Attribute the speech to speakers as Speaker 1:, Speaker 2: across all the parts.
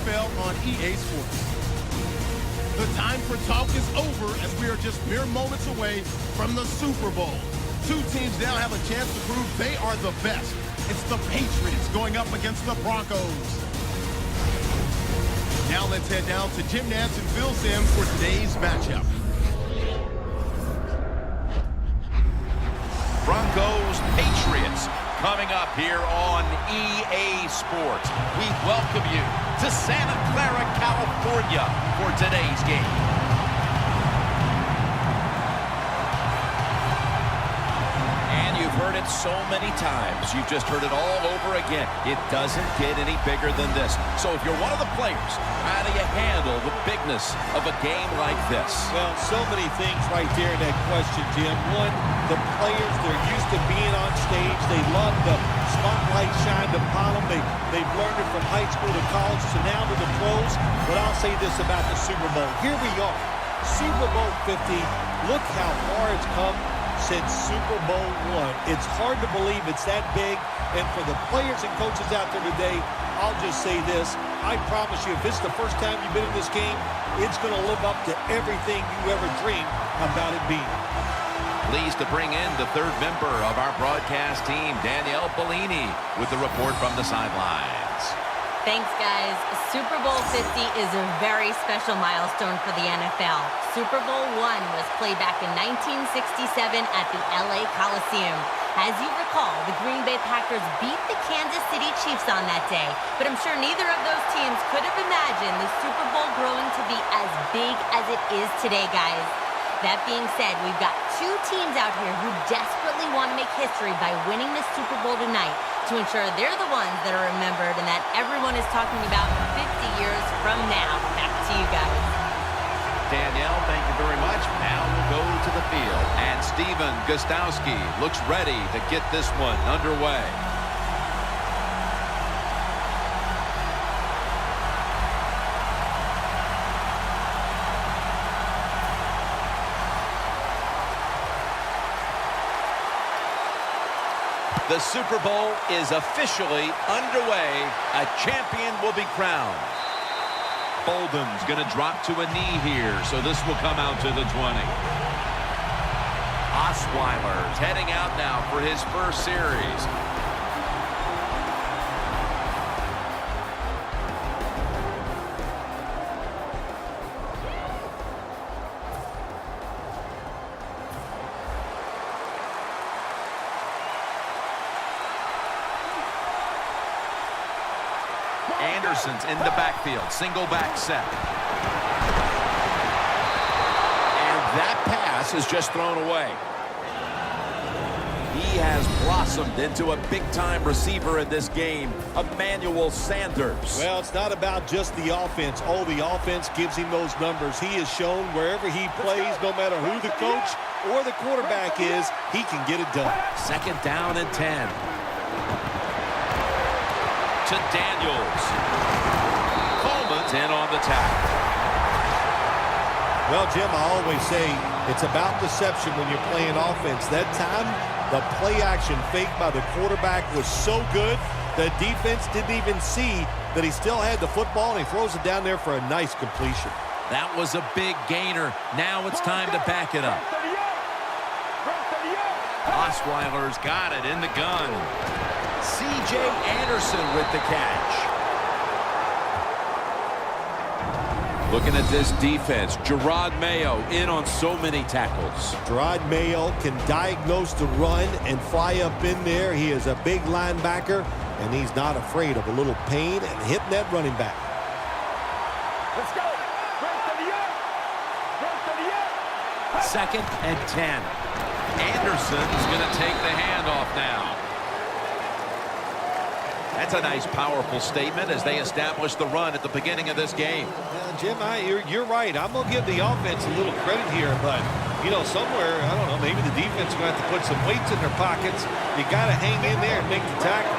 Speaker 1: NFL on EA Sports. The time for talk is over as we are just mere moments away from the Super Bowl. Two teams now have a chance to prove they are the best. It's the Patriots going up against the Broncos. Now let's head down to Jim Nantz and Phil Simms for today's matchup.
Speaker 2: Broncos, Patriots, coming up here on EA Sports. We welcome you to Santa Clara, California for today's game. And you've heard it so many times. You've just heard it all over again. It doesn't get any bigger than this. So if you're one of the players, how do you handle the bigness of a game like this?
Speaker 3: Well, so many things right there in that question, Jim. One, the players, they're used to being on stage. They love the spotlight shined upon them. They've learned it from high school to college to now to the pros. But I'll say this about the Super Bowl. Here we are, Super Bowl 50. Look how far it's come since Super Bowl I. It's hard to believe it's that big. And for the players and coaches out there today, I'll just say this. I promise you, if it's the first time you've been in this game, it's going to live up to everything you ever dreamed about it being.
Speaker 2: Pleased to bring in the third member of our broadcast team, Danielle Bellini, with the report from the sidelines.
Speaker 4: Thanks, guys. Super Bowl 50 is a very special milestone for the NFL. Super Bowl I was played back in 1967 at the LA Coliseum. As you recall, the Green Bay Packers beat the Kansas City Chiefs on that day. But I'm sure neither of those teams could have imagined the Super Bowl growing to be as big as it is today, guys. That being said, we've got two teams out here who desperately want to make history by winning the Super Bowl tonight to ensure they're the ones that are remembered and that everyone is talking about 50 years from now. Back to you guys.
Speaker 2: Danielle, thank you very much. Now we'll go to the field. And Steven Gostowski looks ready to get this one underway. The Super Bowl is officially underway. A champion will be crowned. Bolden's going to drop to a knee here, so this will come out to the 20. Osweiler's heading out now for his first series. Anderson's in the backfield, single back set. And that pass is just thrown away. He has blossomed into a big-time receiver in this game, Emmanuel Sanders.
Speaker 3: Well, it's not about just the offense. Oh, the offense gives him those numbers. He has shown wherever he plays, no matter who the coach or the quarterback is, he can get it done.
Speaker 2: Second down and 10. To Daniels. Coleman's in on the tackle.
Speaker 3: Well, Jim, I always say it's about deception when you're playing offense. That time, the play action fake by the quarterback was so good, the defense didn't even see that he still had the football, and he throws it down there for a nice completion.
Speaker 2: That was a big gainer. Now it's time to back it up. Osweiler's got it in the gun. C.J. Anderson with the catch. Looking at this defense, Gerard Mayo in on so many tackles.
Speaker 3: Gerard Mayo can diagnose the run and fly up in there. He is a big linebacker, and he's not afraid of a little pain and hitting that running back.
Speaker 5: Let's go.
Speaker 2: Second and 10. Anderson's going to take the handoff now. That's a nice, powerful statement as they establish the run at the beginning of this game.
Speaker 3: Jim, you're right. I'm going to give the offense a little credit here, but, you know, somewhere, I don't know, maybe the defense is going to have to put some weights in their pockets. You got to hang in there and make the tackle.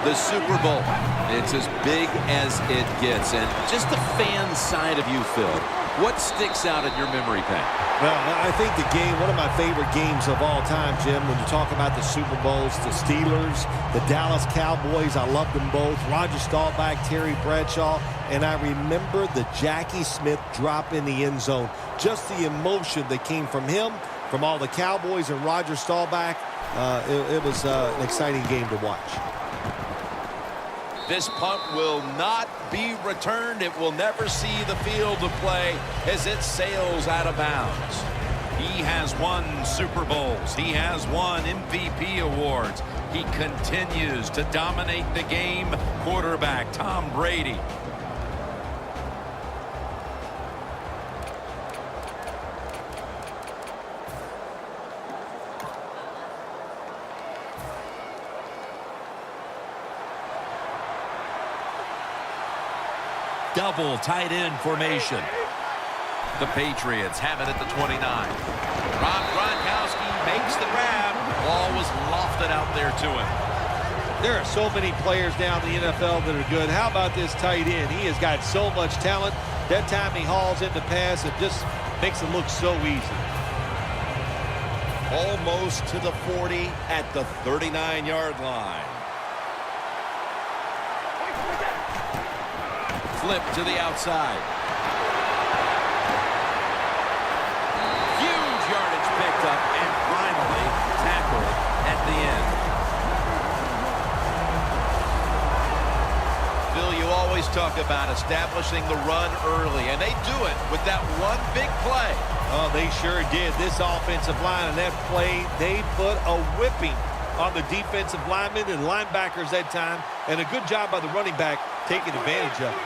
Speaker 2: The Super Bowl, it's as big as it gets. And just the fan side of you, Phil, What sticks out in your memory, Pat?
Speaker 3: Well, I think one of my favorite games of all time, Jim, when you talk about the Super Bowls, the Steelers, the Dallas Cowboys, I loved them both. Roger Staubach, Terry Bradshaw, and I remember the Jackie Smith drop in the end zone. Just the emotion that came from him, from all the Cowboys and Roger Staubach. It was an exciting game to watch.
Speaker 2: This punt will not be returned. It will never see the field of play as it sails out of bounds. He has won Super Bowls. He has won MVP awards. He continues to dominate the game. Quarterback Tom Brady. Double tight end formation. The Patriots have it at the 29. Rob Gronkowski makes the grab. Ball was lofted out there to him.
Speaker 3: There are so many players down in the NFL that are good. How about this tight end? He has got so much talent. That time he hauls in the pass, it just makes it look so easy.
Speaker 2: Almost to the 40 at the 39-yard line. Flip to the outside. Huge yardage picked up and finally tackled at the end. Phil, you always talk about establishing the run early, and they do it with that one big play.
Speaker 3: Oh, they sure did. This offensive line and that play, they put a whipping on the defensive linemen and linebackers that time, and a good job by the running back taking advantage of it.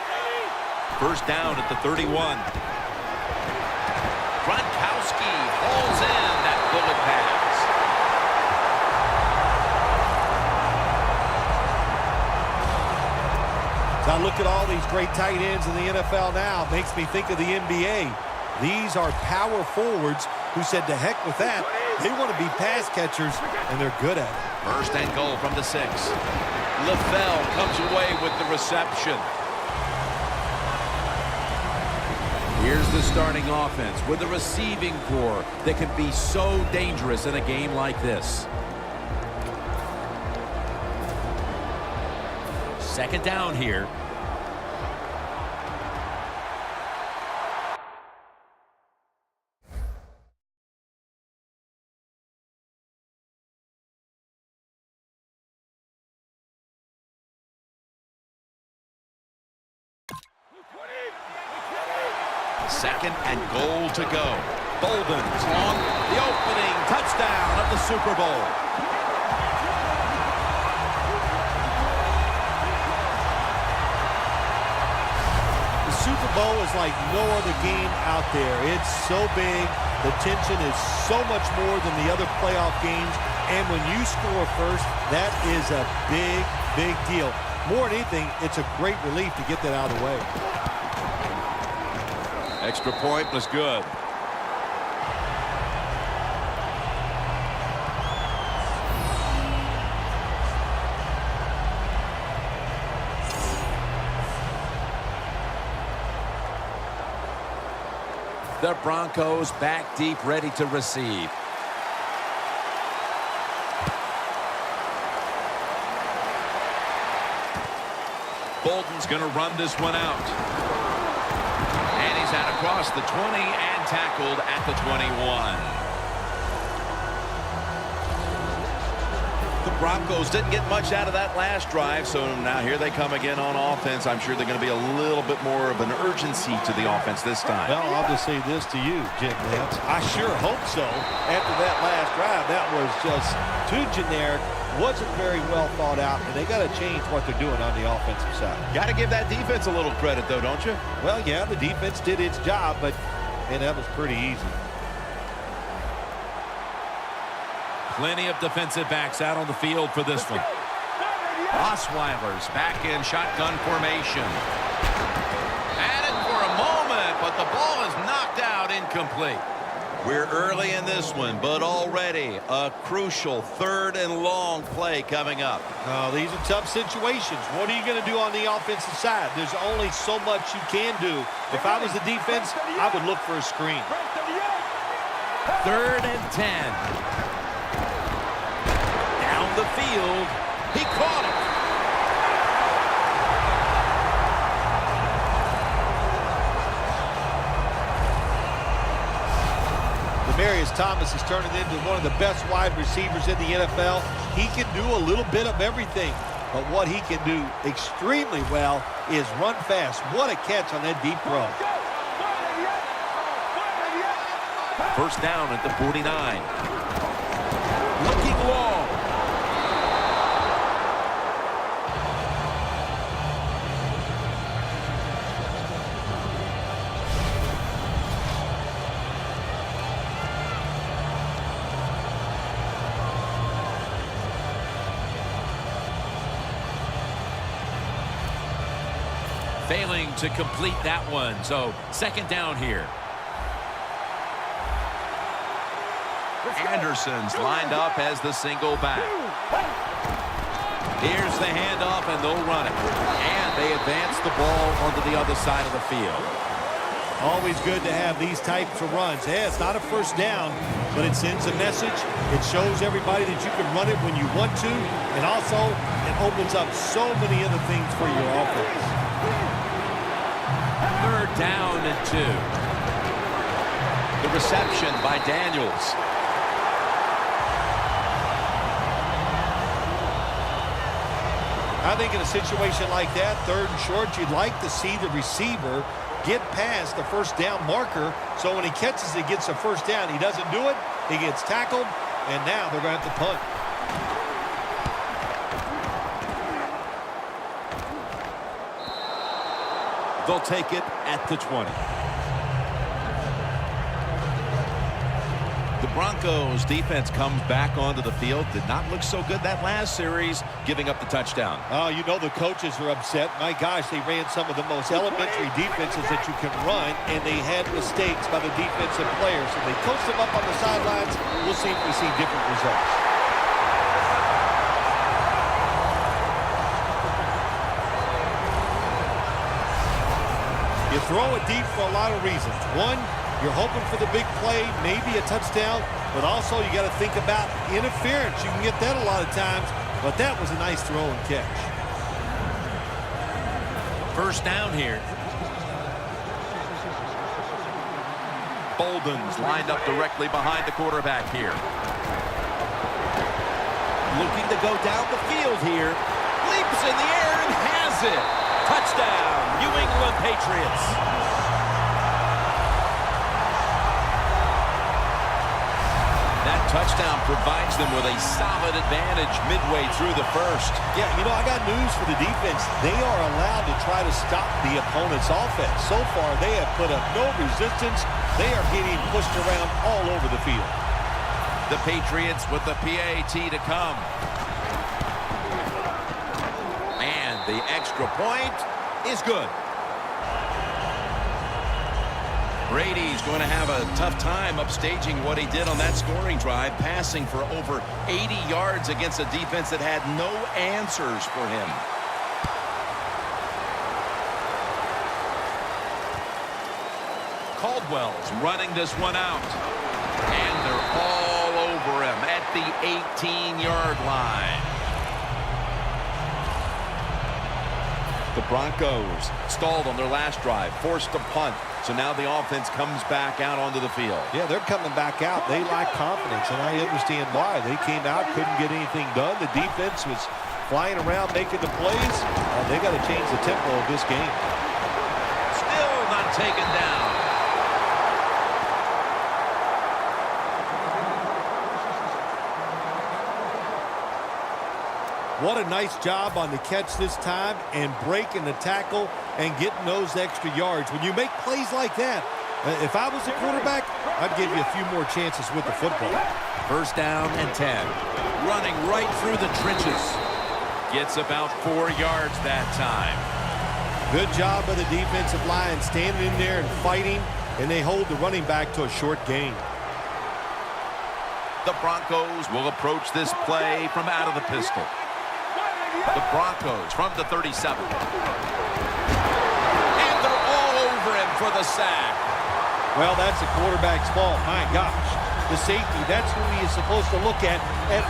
Speaker 2: First down at the 31. Gronkowski hauls in that bullet pass.
Speaker 3: So I look at all these great tight ends in the NFL now. It makes me think of the NBA. These are power forwards who said to heck with that. They want to be pass catchers, and they're good at it.
Speaker 2: First and goal from the 6. LaFell comes away with the reception. Here's the starting offense with a receiving core that can be so dangerous in a game like this. Second down here. Second and goal to go. Bolden's on the opening touchdown of the Super Bowl.
Speaker 3: The Super Bowl is like no other game out there. It's so big. The tension is so much more than the other playoff games. And when you score first, that is a big, big deal. More than anything, it's a great relief to get that out of the way.
Speaker 2: Extra point was good. The Broncos back deep, ready to receive. Bolden's going to run this one out. And he's out across the 20 and tackled at the 21. The Broncos didn't get much out of that last drive, so now here they come again on offense. I'm sure they're going to be a little bit more of an urgency to the offense this time.
Speaker 3: Well, I'll just say this to you, Jim Nance. I sure hope so. After that last drive, that was just too generic, wasn't very well thought out, and they got to change what they're doing on the offensive side.
Speaker 2: Got to give that defense a little credit, though, don't you?
Speaker 3: Well, yeah, the defense did its job, but, man, that was pretty easy.
Speaker 2: Plenty of defensive backs out on the field for this one. Osweiler's back in shotgun formation. Had it for a moment, but the ball is knocked out incomplete. We're early in this one, but already a crucial 3rd and long play coming up.
Speaker 3: Oh, these are tough situations. What are you going to do on the offensive side? There's only so much you can do. If I was the defense, I would look for a screen.
Speaker 2: 3rd and 10. Down the field. He caught it.
Speaker 3: Demarius Thomas is turning into one of the best wide receivers in the NFL. He can do a little bit of everything, but what he can do extremely well is run fast. What a catch on that deep throw.
Speaker 2: 1st down at the 49. Looking long. Failing to complete that one, so 2nd down here. Anderson's lined up as the single back. Here's the handoff, and they'll run it. And they advance the ball onto the other side of the field.
Speaker 3: Always good to have these types of runs. Yeah, it's not a 1st down, but it sends a message. It shows everybody that you can run it when you want to, and also it opens up so many other things for your offense.
Speaker 2: 3rd down and 2. The reception by Daniels.
Speaker 3: I think in a situation like that, 3rd and short, you'd like to see the receiver get past the 1st down marker, so when he catches it, gets a 1st down. He doesn't do it, he gets tackled, and now they're going to have to punt.
Speaker 2: They'll take it at the 20. The Broncos defense comes back onto the field. Did not look so good that last series, giving up the touchdown.
Speaker 3: Oh, you know the coaches are upset. My gosh, they ran some of the most elementary defenses that you can run, and they had mistakes by the defensive players. So they coached them up on the sidelines. We'll see if we see different results. You throw it deep for a lot of reasons. One, you're hoping for the big play, maybe a touchdown, but also you got to think about interference. You can get that a lot of times, but that was a nice throw and catch.
Speaker 2: 1st down here. Bolden's lined up directly behind the quarterback here. Looking to go down the field here. Leaps in the air and has it. Touchdown, New England Patriots. That touchdown provides them with a solid advantage midway through the 1st.
Speaker 3: Yeah, you know, I got news for the defense. They are allowed to try to stop the opponent's offense. So far, they have put up no resistance. They are getting pushed around all over the field.
Speaker 2: The Patriots with the PAT to come. And the extra point is good. Brady's going to have a tough time upstaging what he did on that scoring drive, passing for over 80 yards against a defense that had no answers for him. Caldwell's running this one out. And they're all over him at the 18-yard line. The Broncos stalled on their last drive, forced to punt. So now the offense comes back out onto the field.
Speaker 3: Yeah, they're coming back out. They lack confidence, and I understand why. They came out, couldn't get anything done. The defense was flying around, making the plays. They got to change the tempo of this game.
Speaker 2: Still not taken down.
Speaker 3: What a nice job on the catch this time and breaking the tackle and getting those extra yards. When you make plays like that, if I was the quarterback, I'd give you a few more chances with the football.
Speaker 2: 1st down and 10. Running right through the trenches. Gets about 4 yards that time.
Speaker 3: Good job by the defensive line standing in there and fighting, and they hold the running back to a short gain.
Speaker 2: The Broncos will approach this play from out of the pistol. The Broncos from the 37. And they're all over him for the sack.
Speaker 3: Well, that's a quarterback's fault. My gosh. The safety, that's who he is supposed to look at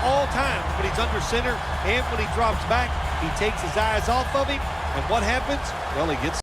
Speaker 3: all times when he's under center and when he drops back. He takes his eyes off of him, and what happens? Well, he gets